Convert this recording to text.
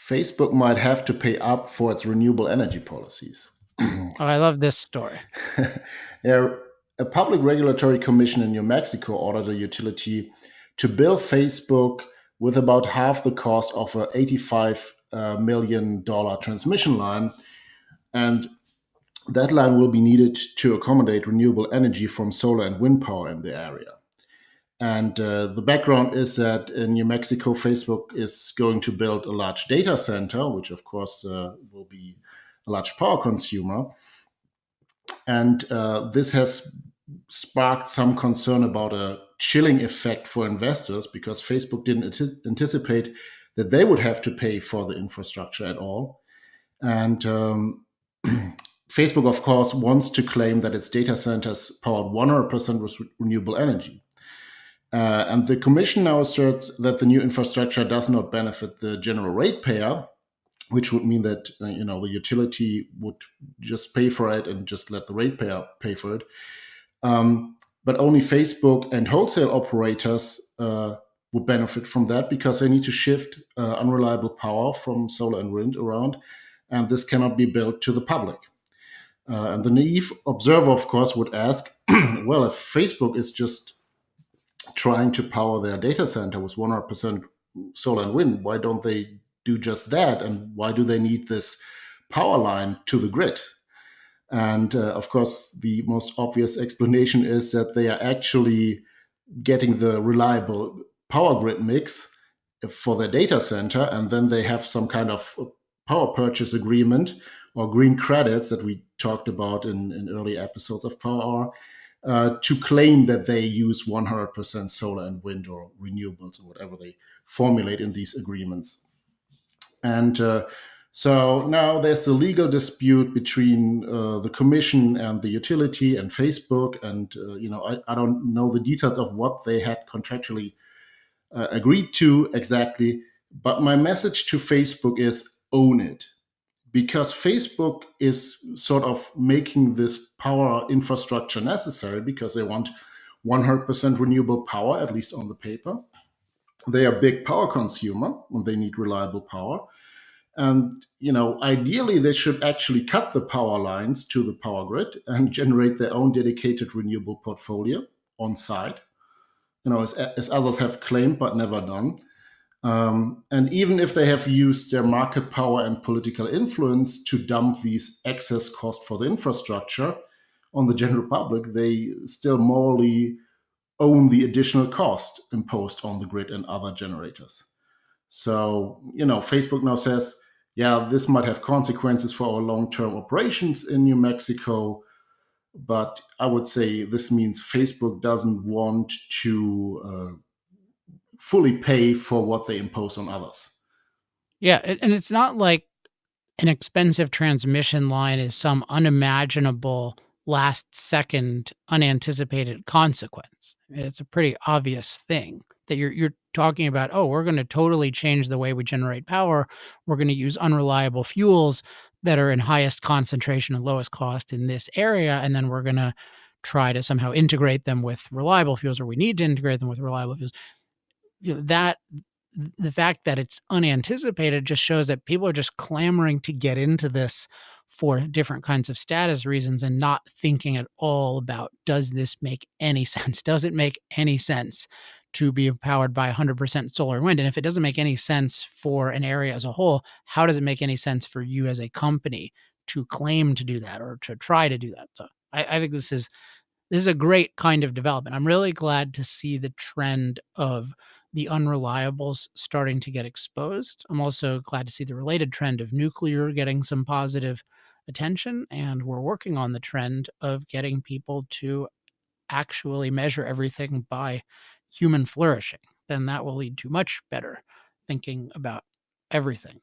Facebook might have to pay up for its renewable energy policies. Oh, I love this story. Yeah, a public regulatory commission in New Mexico ordered a utility to bill Facebook with about half the cost of a $85 million transmission line. And that line will be needed to accommodate renewable energy from solar and wind power in the area. And the background is that in New Mexico, Facebook is going to build a large data center, which of course will be a large power consumer. And this has sparked some concern about a chilling effect for investors because Facebook didn't anticipate that they would have to pay for the infrastructure at all. And Facebook, of course, wants to claim that its data centers powered 100% with renewable energy. And the commission now asserts that the new infrastructure does not benefit the general ratepayer, which would mean that the utility would just pay for it and just let the ratepayer pay for it. But only Facebook and wholesale operators would benefit from that because they need to shift unreliable power from solar and wind around, and this cannot be billed to the public. And the naive observer, of course, would ask, well, if Facebook is just trying to power their data center with 100% solar and wind, why don't they do just that? And why do they need this power line to the grid? And of course, the most obvious explanation is that they are actually getting the reliable power grid mix for their data center, and then they have some kind of power purchase agreement or green credits that we talked about in early episodes of Power Hour to claim that they use 100% solar and wind or renewables or whatever they formulate in these agreements. And so now there's the legal dispute between the commission and the utility and Facebook. And, I don't know the details of what they had contractually agreed to exactly. But my message to Facebook is own it. Because Facebook is sort of making this power infrastructure necessary because they want 100% renewable power, at least on the paper. They are a big power consumer and they need reliable power. And ideally, they should actually cut the power lines to the power grid and generate their own dedicated renewable portfolio on site. As others have claimed but never done. And even if they have used their market power and political influence to dump these excess costs for the infrastructure on the general public, they still morally own the additional cost imposed on the grid and other generators. So, Facebook now says, yeah, this might have consequences for our long term operations in New Mexico. But I would say this means Facebook doesn't want to fully pay for what they impose on others. Yeah, and it's not like an expensive transmission line is some unimaginable last second unanticipated consequence. It's a pretty obvious thing that you're talking about, oh, we're going to totally change the way we generate power. We're going to use unreliable fuels that are in highest concentration and lowest cost in this area, and then we're going to try to somehow integrate them with reliable fuels, or we need to integrate them with reliable fuels. That the fact that it's unanticipated just shows that people are just clamoring to get into this for different kinds of status reasons and not thinking at all about, does this make any sense? Does it make any sense to be powered by 100% solar and wind? And if it doesn't make any sense for an area as a whole, how does it make any sense for you as a company to claim to do that or to try to do that? So I think this is a great kind of development. I'm really glad to see the trend of the unreliables starting to get exposed. I'm also glad to see the related trend of nuclear getting some positive attention. And we're working on the trend of getting people to actually measure everything by human flourishing. Then that will lead to much better thinking about everything.